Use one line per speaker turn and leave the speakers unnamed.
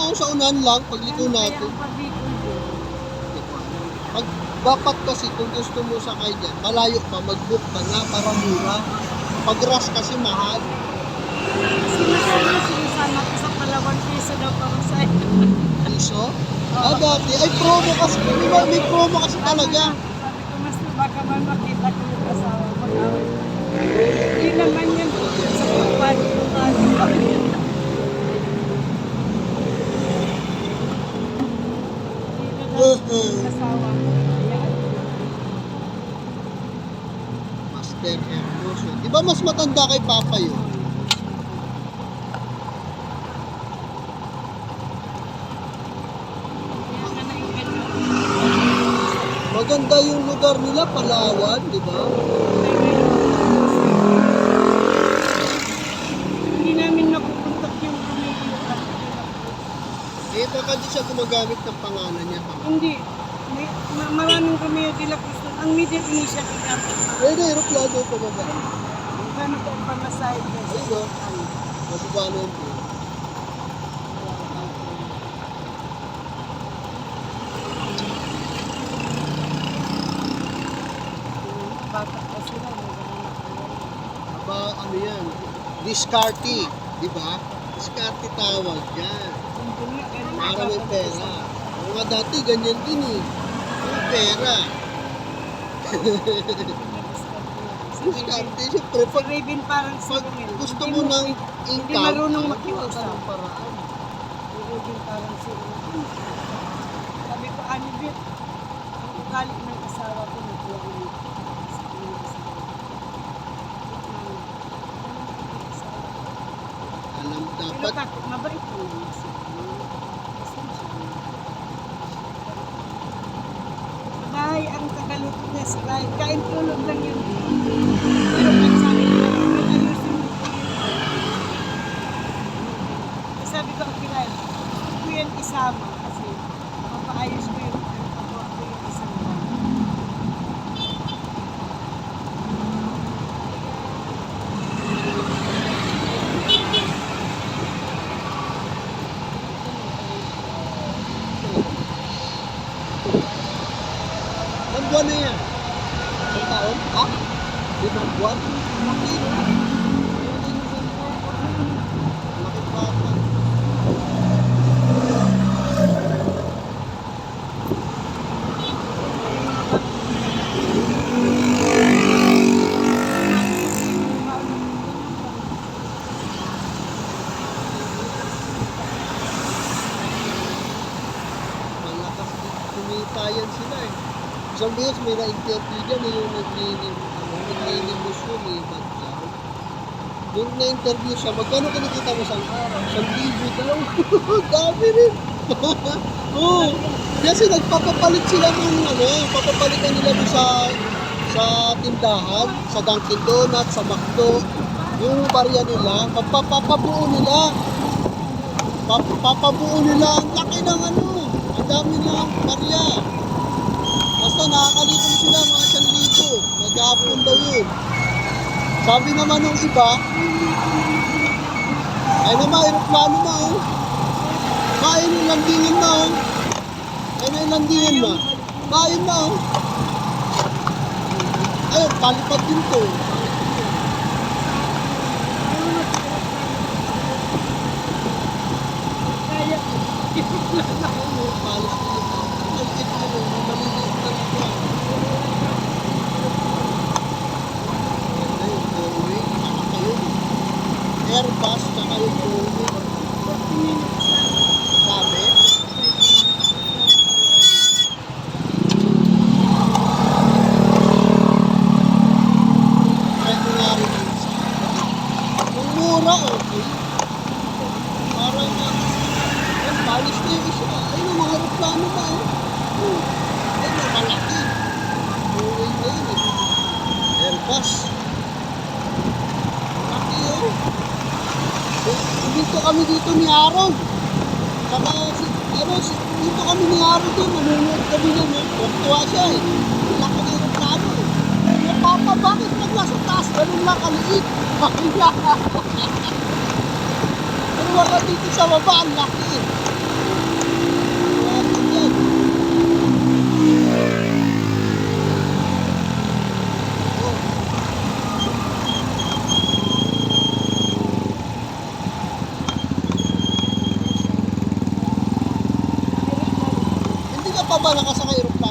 mo sa unahan lang, pagliko natin. Pag dapat kasi kung gusto mo sakay dyan, malayo pa, mag-book ka na para mura. Pag rush kasi mahal.
Sinasama ko sa Palawan, piso daw para sa
Piso? Dati. Ay, promo kasi. Di ba, may promo kasi talaga.
Sabi ko, mas baka man makita ko yung asawa mag-away. Hindi naman yan sa pagpad yung asawa ko.
Master Hermoso. Di ba mas matanda kay Papa yun? Maganda yung lugar nila, Palawan, di ba?
Hindi namin napupuntak yung Romeo.
Eh, baka di siya gumagamit ng pangalan niya.
Hindi. Maraming Romeo de la Cruz. Ang middle initiative natin.
Pwede, aeroplano pa ba ba?
Gano'n po ang pamasahe ko.
Ayun o. Mababa na yun po.
Bata pa sila.
Aba, ano yan? Discarte, di ba? Discarte tawag yan. Para may pera. Mga dati, ganyan din eh. May pera. Discarte, siyempre,
Si Raven parang si
pag
Romel.
gusto mo ng
Hindi
income,
marunong
ano
makiusap.
ang paraan?
Si Raven parang si Romel. Sabi ko, Anibit, ang ugali ng asawa ko nagkuha ko nito.
Alam
Pero
dapat,
takot, mabait ko naman siya. Bahay ang tagaluto niya sa bahay. Kain tulog lang yun. Pero pag sabi ko, ayusin mo po yun. Sabi ko, okay, gusto ko yan isama kasi mapaayos ko yung pagawa ko yung isang bahay.
ang buwan na yan. Ang taon? Ha? 5 buwan? Laki. Laki pa pa. Malakas kumita yan sila eh. Isang beses may na-interview dyan eh, yung naglilimos yun eh, background. Yung na-interview siya, magkano kinikita mo sa araw? 1,000 daw. Dami rin. Oo. Kasi nagpapapalit sila ng papapalitan nila doon sa tindahan, sa Dunkin Donuts, sa McDo. Yung barya nila, papabuo nila. Papabuo nila. Ang laki ng ang dami ng barya. Basta nakakalikom sila mga 1,000. Maghapon daw yun. Sabi naman ng iba, ay naman, aeroplano na oh. Kain yung landingin na oh. Ayun yung landingin na. Kain na oh. Ayun, palipad din to.
Kaya,
Palis din. Maliit na yun. Maliliit na ito. Ayun, Boeing. Saka yun. Airbus, saka yung Boeing. Sabi? Kahit nga rin yun sa kung mura, okay. Parang yan, palis na yung isa. Ayun, ang mga aeroplano na oh. Ayun, ang malaki. Boeing na yun eh. Airbus. Malaki oh. Dito kami dito ni Aaron. Saka dito kami ni Aaron doon. Nanonood kami niya. Tuwa siya eh. Laki ng aeroplano eh. Papa, bakit pag nasa taas, ganun lang kaliit? Pero wala dito sa baba, ang laki eh. pa ba nakasakay aeroplano?